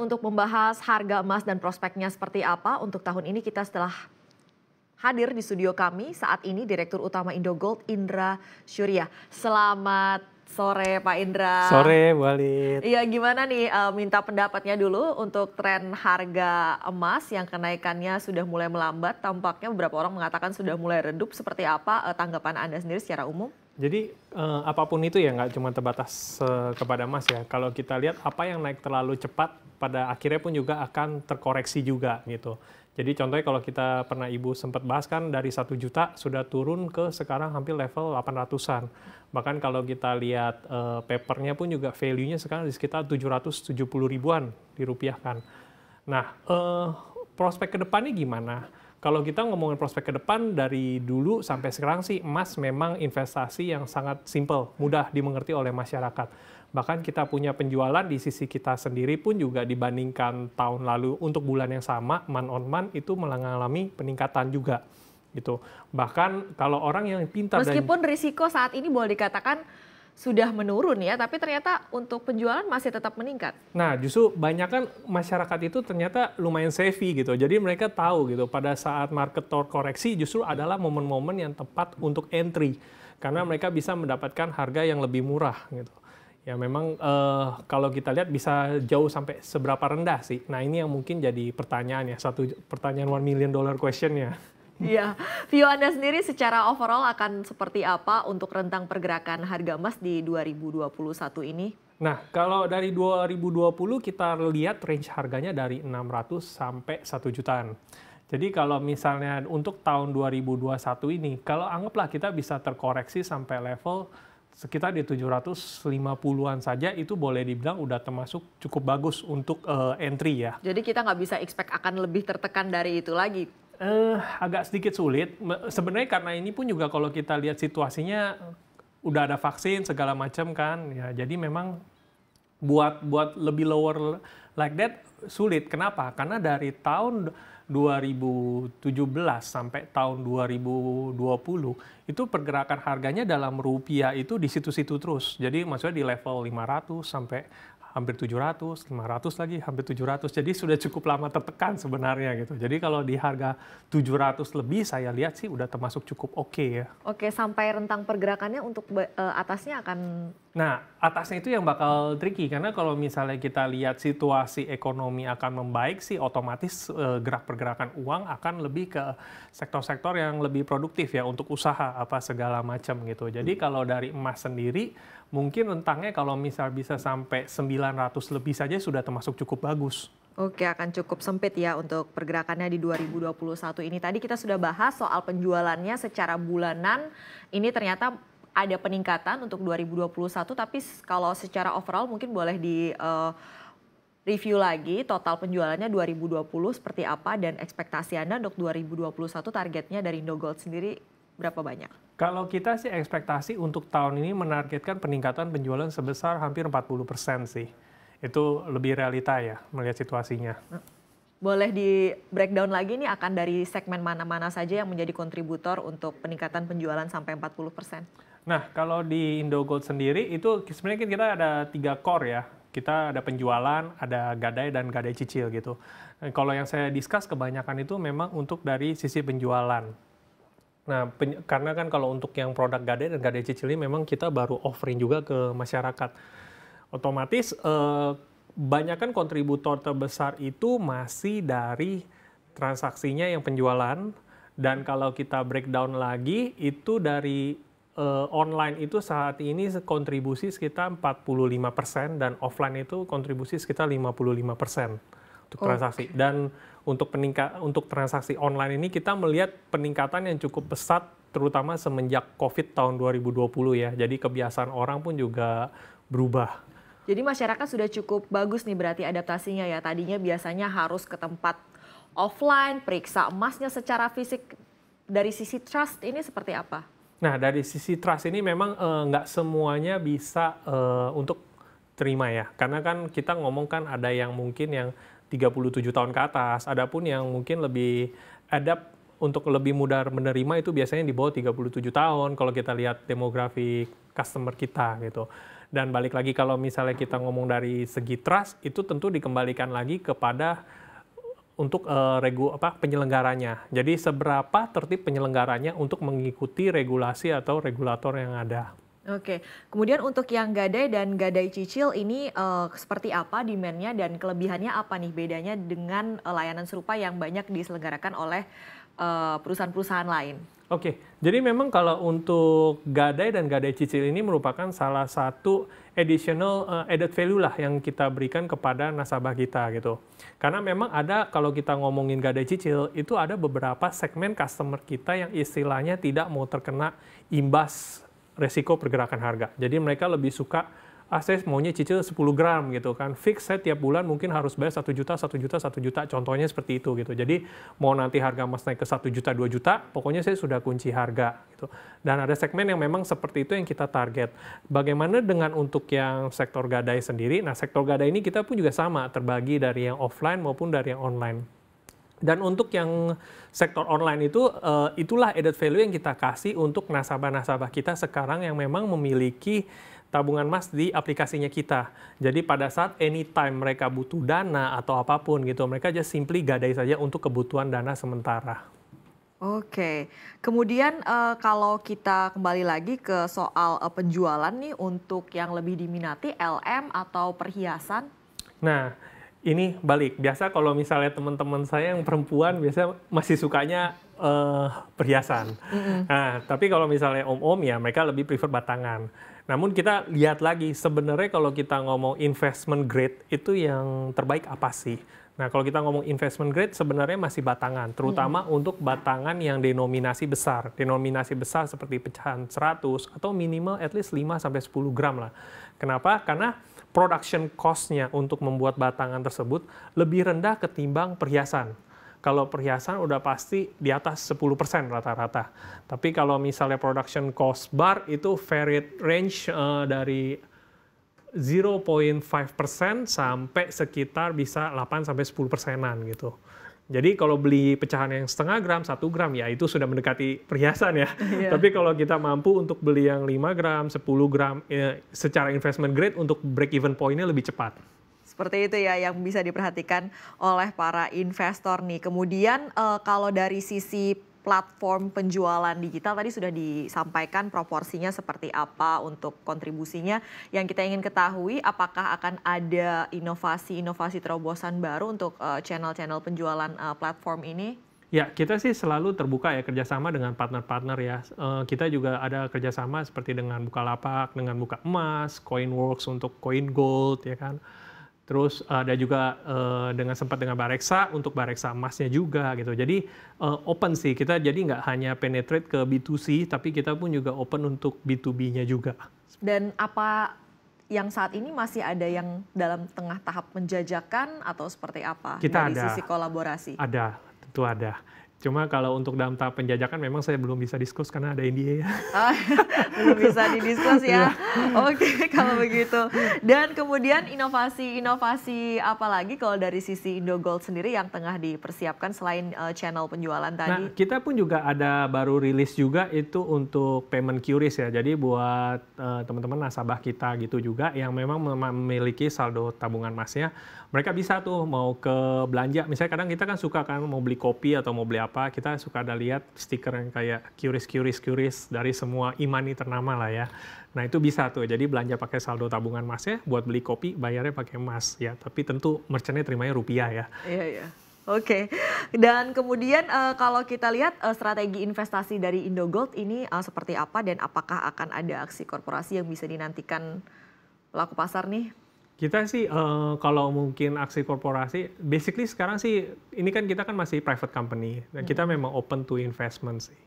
Untuk membahas harga emas dan prospeknya seperti apa untuk tahun ini, kita setelah hadir di studio kami saat ini Direktur Utama Indogold, Indra Syuriah. Selamat sore Pak Indra. Sore Bu Alit. Iya, gimana nih, minta pendapatnya dulu untuk tren harga emas yang kenaikannya sudah mulai melambat. Tampaknya beberapa orang mengatakan sudah mulai redup. Seperti apa tanggapan Anda sendiri secara umum? Jadi apapun itu ya, nggak cuma terbatas kepada emas ya. Kalau kita lihat apa yang naik terlalu cepat, pada akhirnya pun juga akan terkoreksi juga gitu. Jadi contohnya kalau kita pernah Ibu sempat bahas kan, dari 1 juta sudah turun ke sekarang hampir level 800-an. Bahkan kalau kita lihat papernya pun juga value-nya sekarang di sekitar 770 ribuan dirupiahkan. Nah, prospek ke depannya gimana? Kalau kita ngomongin prospek ke depan, dari dulu sampai sekarang sih emas memang investasi yang sangat simple, mudah dimengerti oleh masyarakat. Bahkan kita punya penjualan di sisi kita sendiri pun juga dibandingkan tahun lalu untuk bulan yang sama, month on month itu mengalami peningkatan juga. Gitu. Bahkan kalau orang yang pintar meskipun risiko saat ini boleh dikatakan sudah menurun ya, tapi ternyata untuk penjualan masih tetap meningkat. Nah, justru banyak kan masyarakat itu ternyata lumayan savvy gitu. Jadi mereka tahu gitu, pada saat market terkoreksi justru adalah momen-momen yang tepat untuk entry. Karena mereka bisa mendapatkan harga yang lebih murah gitu. Ya memang kalau kita lihat bisa jauh sampai seberapa rendah sih. Nah ini yang mungkin jadi pertanyaan ya, satu pertanyaan $1 million question-nya. Iya, view Anda sendiri secara overall akan seperti apa untuk rentang pergerakan harga emas di 2021 ini? Nah, kalau dari 2020 kita lihat range harganya dari 600 sampai 1 jutaan. Jadi kalau misalnya untuk tahun 2021 ini, kalau anggaplah kita bisa terkoreksi sampai level sekitar di 750-an saja, itu boleh dibilang udah termasuk cukup bagus untuk entry ya. Jadi kita nggak bisa expect akan lebih tertekan dari itu lagi? Agak sedikit sulit. Sebenarnya karena ini pun juga kalau kita lihat situasinya udah ada vaksin segala macam kan. Ya, jadi memang buat lebih lower like that sulit. Kenapa? Karena dari tahun 2017 sampai tahun 2020 itu pergerakan harganya dalam rupiah itu di situ-situ terus. Jadi maksudnya di level 500 sampai hampir 700, 500 lagi, hampir 700. Jadi sudah cukup lama tertekan sebenarnya gitu. Jadi kalau di harga 700 lebih saya lihat sih udah termasuk cukup oke ya. Oke, sampai rentang pergerakannya untuk atasnya akan... Nah, atasnya itu yang bakal tricky. Karena kalau misalnya kita lihat situasi ekonomi akan membaik sih, otomatis gerak pergerakan uang akan lebih ke sektor-sektor yang lebih produktif ya, untuk usaha apa segala macam gitu. Jadi kalau dari emas sendiri, mungkin rentangnya kalau misal bisa sampai 900 lebih saja sudah termasuk cukup bagus. Oke, akan cukup sempit ya untuk pergerakannya di 2021 ini. Tadi kita sudah bahas soal penjualannya secara bulanan. Ini ternyata ada peningkatan untuk 2021, tapi kalau secara overall mungkin boleh di review lagi total penjualannya 2020 seperti apa, dan ekspektasi Anda untuk 2021 targetnya dari Indogold sendiri berapa banyak? Kalau kita sih ekspektasi untuk tahun ini menargetkan peningkatan penjualan sebesar hampir 40% sih. Itu lebih realita ya melihat situasinya. Boleh di breakdown lagi nih, akan dari segmen mana-mana saja yang menjadi kontributor untuk peningkatan penjualan sampai 40%? Nah, kalau di Indogold sendiri itu sebenarnya kita ada 3 core ya. Kita ada penjualan, ada gadai, dan gadai cicil gitu. Nah, kalau yang saya discuss kebanyakan itu memang untuk dari sisi penjualan. Nah, karena kan kalau untuk yang produk gadai dan gadai cicil ini memang kita baru offering juga ke masyarakat. Otomatis banyakkan kontributor terbesar itu masih dari transaksinya yang penjualan, dan kalau kita breakdown lagi itu dari online itu saat ini kontribusi sekitar 45% dan offline itu kontribusi sekitar 55% untuk transaksi. Dan untuk transaksi online ini kita melihat peningkatan yang cukup pesat terutama semenjak COVID tahun 2020 ya. Jadi kebiasaan orang pun juga berubah. Jadi masyarakat sudah cukup bagus nih berarti adaptasinya ya. Tadinya biasanya harus ke tempat offline, periksa emasnya secara fisik. Dari sisi trust ini seperti apa? Nah, dari sisi trust ini memang nggak semuanya bisa untuk terima ya. Karena kan kita ngomong kan ada yang mungkin yang 37 tahun ke atas, ada pun yang mungkin lebih adapt untuk lebih mudah menerima itu biasanya di bawah 37 tahun kalau kita lihat demografi customer kita gitu. Dan balik lagi kalau misalnya kita ngomong dari segi trust, itu tentu dikembalikan lagi kepada untuk penyelenggaranya. Jadi seberapa tertib penyelenggaranya untuk mengikuti regulasi atau regulator yang ada. Oke, kemudian untuk yang gadai dan gadai cicil ini seperti apa demand-nya dan kelebihannya apa nih bedanya dengan layanan serupa yang banyak diselenggarakan oleh perusahaan-perusahaan lain? Oke, jadi memang kalau untuk gadai dan gadai cicil ini merupakan salah satu additional added value lah yang kita berikan kepada nasabah kita gitu. Karena memang ada, kalau kita ngomongin gadai cicil, itu ada beberapa segmen customer kita yang istilahnya tidak mau terkena imbas resiko pergerakan harga. Jadi mereka lebih suka, saya maunya cicil 10 gram gitu kan. Fix saya tiap bulan mungkin harus bayar 1 juta, 1 juta, 1 juta. Contohnya seperti itu gitu. Jadi mau nanti harga emas naik ke 1 juta, 2 juta, pokoknya saya sudah kunci harga gitu. Dan ada segmen yang memang seperti itu yang kita target. Bagaimana dengan untuk yang sektor gadai sendiri? Nah, sektor gadai ini kita pun juga sama, terbagi dari yang offline maupun dari yang online. Dan untuk yang sektor online itu, itulah added value yang kita kasih untuk nasabah-nasabah kita sekarang yang memang memiliki tabungan emas di aplikasinya kita. Jadi pada saat anytime mereka butuh dana atau apapun gitu, mereka just simply gadai saja untuk kebutuhan dana sementara. Oke, kemudian kalau kita kembali lagi ke soal penjualan nih untuk yang lebih diminati LM atau perhiasan? Nah, ini balik. Biasa kalau misalnya teman-teman saya yang perempuan biasa masih sukanya perhiasan. Nah, tapi kalau misalnya om-om ya mereka lebih prefer batangan. Namun kita lihat lagi sebenarnya kalau kita ngomong investment grade itu yang terbaik apa sih? Nah, kalau kita ngomong investment grade sebenarnya masih batangan, terutama untuk batangan yang denominasi besar. Denominasi besar seperti pecahan 100 atau minimal at least 5-10 gram lah. Kenapa? Karena production cost-nya untuk membuat batangan tersebut lebih rendah ketimbang perhiasan. Kalau perhiasan udah pasti di atas 10% rata-rata. Tapi kalau misalnya production cost bar itu varied range dari 0,5% sampai sekitar bisa 8-10%-an gitu. Jadi kalau beli pecahan yang setengah gram, 1 gram, ya itu sudah mendekati perhiasan ya. Yeah. Tapi kalau kita mampu untuk beli yang 5 gram, 10 gram, ya, secara investment grade untuk break even point-nya lebih cepat. Seperti itu ya yang bisa diperhatikan oleh para investor nih. Kemudian kalau dari sisi platform penjualan digital tadi sudah disampaikan proporsinya seperti apa untuk kontribusinya. Yang kita ingin ketahui apakah akan ada inovasi-inovasi terobosan baru untuk channel-channel penjualan platform ini? Ya, kita sih selalu terbuka ya kerjasama dengan partner-partner ya. Kita juga ada kerjasama seperti dengan Bukalapak, dengan Buka Emas, Coinworks untuk Coin Gold ya kan. Terus ada juga sempat dengan Bareksa untuk Bareksa emasnya juga gitu. Jadi open sih, kita jadi nggak hanya penetrate ke B2C, tapi kita pun juga open untuk B2B-nya juga. Dan apa yang saat ini masih ada yang dalam tengah tahap menjajakan atau seperti apa Kita dari ada, sisi kolaborasi? Ada, tentu ada. Cuma kalau untuk dalam tahap penjajakan memang saya belum bisa diskus karena ada NDA ya. Belum bisa didiskus ya. Oke, kalau begitu. Dan kemudian inovasi-inovasi apa lagi kalau dari sisi Indogold sendiri yang tengah dipersiapkan selain channel penjualan tadi? Nah, kita pun juga ada baru rilis juga itu untuk payment QRIS ya. Jadi buat teman-teman nasabah kita gitu juga yang memang memiliki saldo tabungan emasnya, mereka bisa tuh mau ke belanja. Misalnya kadang kita kan suka kan mau beli kopi atau mau beli apa, kita suka ada lihat stiker yang kayak QRIS dari semua e-money ternama lah ya. Nah itu bisa tuh, jadi belanja pakai saldo tabungan emasnya, buat beli kopi bayarnya pakai emas ya. Tapi tentu merchant-nya terimanya rupiah ya. Iya, iya. Oke, dan kemudian kalau kita lihat strategi investasi dari Indogold ini seperti apa dan apakah akan ada aksi korporasi yang bisa dinantikan pelaku pasar nih? Kita sih kalau mungkin aksi korporasi, basically sekarang sih ini kan kita kan masih private company dan kita memang open to investment sih.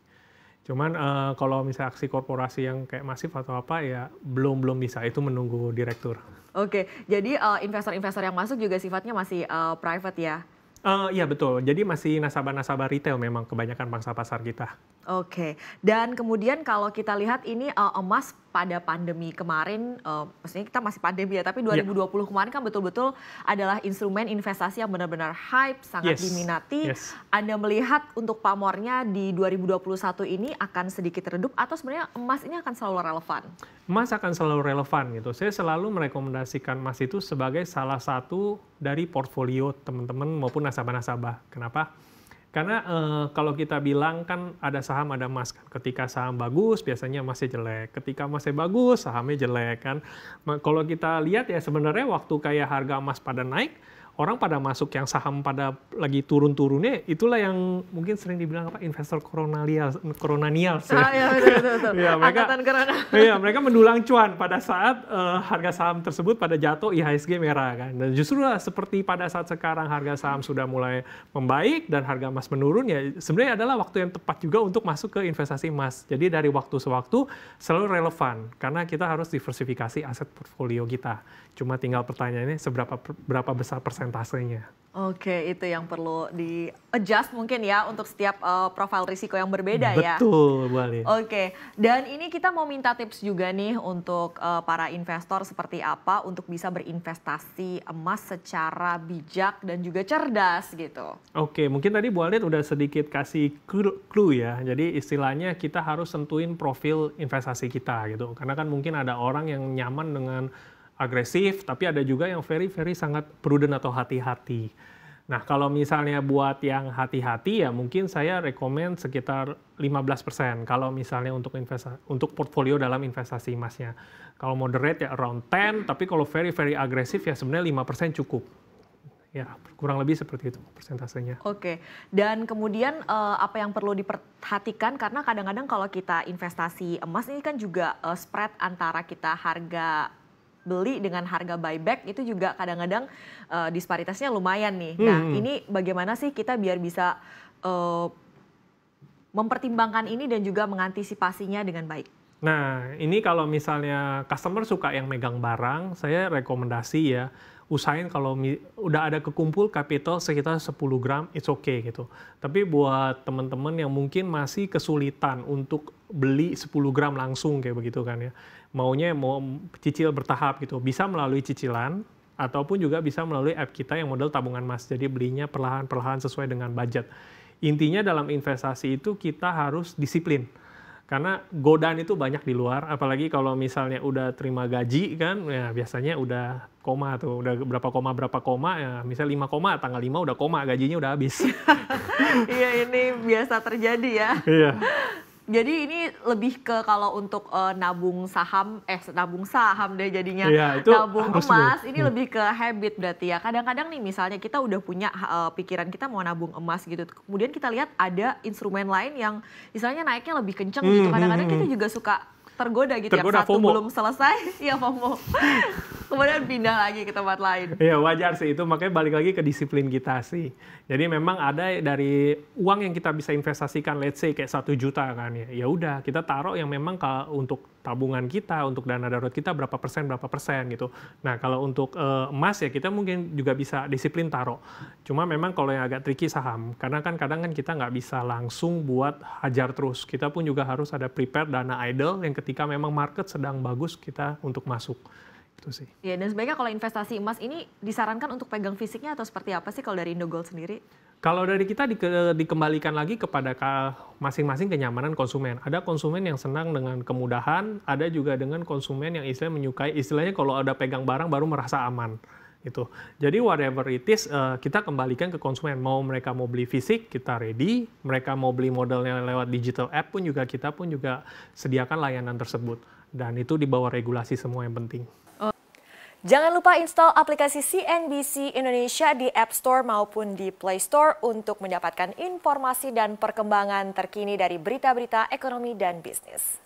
Cuman kalau misalnya aksi korporasi yang kayak masif atau apa ya belum bisa, itu menunggu direktur. Oke, jadi investor-investor yang masuk juga sifatnya masih private ya? Iya betul, jadi masih nasabah-nasabah retail memang kebanyakan pangsa pasar kita. Oke, dan kemudian kalau kita lihat ini emas pada pandemi kemarin, maksudnya kita masih pandemi ya, tapi Ya, 2020 kemarin kan betul-betul adalah instrumen investasi yang benar-benar hype, sangat yes, diminati. yes. Anda melihat untuk pamornya di 2021 ini akan sedikit redup atau sebenarnya emas ini akan selalu relevan? Emas akan selalu relevan gitu. Saya selalu merekomendasikan emas itu sebagai salah satu dari portfolio teman-teman maupun nasabah-nasabah. Kenapa? Karena kalau kita bilang kan ada saham ada emas kan. Ketika saham bagus biasanya emasnya jelek. Ketika emasnya bagus sahamnya jelek kan. Kalau kita lihat ya sebenarnya waktu kayak harga emas pada naik, orang pada masuk yang saham pada lagi turun-turunnya, itulah yang mungkin sering dibilang apa investor koronanial ya. Ya, betul. Ya, mereka, Angkatan corona. iya, mereka mendulang cuan pada saat harga saham tersebut pada jatuh IHSG merah kan. Dan justru seperti pada saat sekarang harga saham sudah mulai membaik dan harga emas menurun, ya sebenarnya adalah waktu yang tepat juga untuk masuk ke investasi emas. Jadi dari waktu sewaktu selalu relevan karena kita harus diversifikasi aset portfolio kita. Cuma tinggal pertanyaannya berapa besar persentasenya. Oke, itu yang perlu di-adjust mungkin ya untuk setiap profil risiko yang berbeda ya. Betul, Bu Ali. Oke, dan ini kita mau minta tips juga nih untuk para investor seperti apa untuk bisa berinvestasi emas secara bijak dan juga cerdas gitu. Oke, mungkin tadi Bu Alit udah sedikit kasih clue ya. Jadi istilahnya kita harus sentuhin profil investasi kita gitu. Karena kan mungkin ada orang yang nyaman dengan agresif, tapi ada juga yang very sangat prudent atau hati-hati. Nah, kalau misalnya buat yang hati-hati ya mungkin saya rekomend sekitar 15% kalau misalnya untuk portfolio dalam investasi emasnya. Kalau moderate ya around 10, tapi kalau very agresif ya sebenarnya 5% cukup. Ya, kurang lebih seperti itu persentasenya. Oke, dan kemudian apa yang perlu diperhatikan karena kadang-kadang kalau kita investasi emas ini kan juga spread antara kita harga beli dengan harga buyback itu juga kadang-kadang disparitasnya lumayan nih. Nah, ini bagaimana sih kita biar bisa mempertimbangkan ini dan juga mengantisipasinya dengan baik? Nah, ini kalau misalnya customer suka yang megang barang, saya rekomendasi ya, usahain kalau udah ada kekumpul capital sekitar 10 gram, it's okay gitu. Tapi buat teman-teman yang mungkin masih kesulitan untuk beli 10 gram langsung kayak begitu kan ya, mau cicil bertahap gitu, bisa melalui cicilan, ataupun juga bisa melalui app kita yang model tabungan emas, jadi belinya perlahan-perlahan sesuai dengan budget. Intinya dalam investasi itu kita harus disiplin. Karena godaan itu banyak di luar, apalagi kalau misalnya udah terima gaji kan, ya biasanya udah koma tuh, udah berapa koma, ya misalnya 5 koma, tanggal 5 udah koma, gajinya udah habis. Iya, ini biasa terjadi ya. Iya. Jadi ini lebih ke kalau untuk nabung saham deh jadinya. Iya, itu nabung harus emas ini lebih ke habit berarti ya. Kadang-kadang nih misalnya kita udah punya pikiran kita mau nabung emas gitu. Kemudian kita lihat ada instrumen lain yang misalnya naiknya lebih kenceng gitu. Kadang-kadang kita juga suka tergoda gitu ya. Satu FOMO. belum selesai, ya FOMO. Kemudian pindah lagi ke tempat lain. Iya, wajar sih itu, makanya balik lagi ke disiplin kita sih. Jadi memang ada dari uang yang kita bisa investasikan, let's say kayak 1 juta kan ya. Ya udah, kita taruh yang memang untuk tabungan kita, untuk dana darurat kita berapa persen gitu. Nah, kalau untuk emas ya kita mungkin juga bisa disiplin taruh. Cuma memang kalau yang agak tricky saham, karena kan kadang kan kita nggak bisa langsung buat hajar terus. Kita pun juga harus ada prepare dana idle yang ketika memang market sedang bagus kita untuk masuk. Itu sih. Ya, dan sebaiknya kalau investasi emas ini disarankan untuk pegang fisiknya atau seperti apa sih kalau dari Indogold sendiri? Kalau dari kita dikembalikan lagi kepada masing-masing kenyamanan konsumen. Ada konsumen yang senang dengan kemudahan, ada juga dengan konsumen yang istilahnya kalau ada pegang barang baru merasa aman. Gitu. Jadi whatever it is, kita kembalikan ke konsumen. Mereka mau beli fisik, kita ready. Mereka mau beli modelnya lewat digital app pun juga kita pun juga sediakan layanan tersebut. Dan itu di bawah regulasi semua yang penting. Jangan lupa install aplikasi CNBC Indonesia di App Store maupun di Play Store untuk mendapatkan informasi dan perkembangan terkini dari berita-berita ekonomi dan bisnis.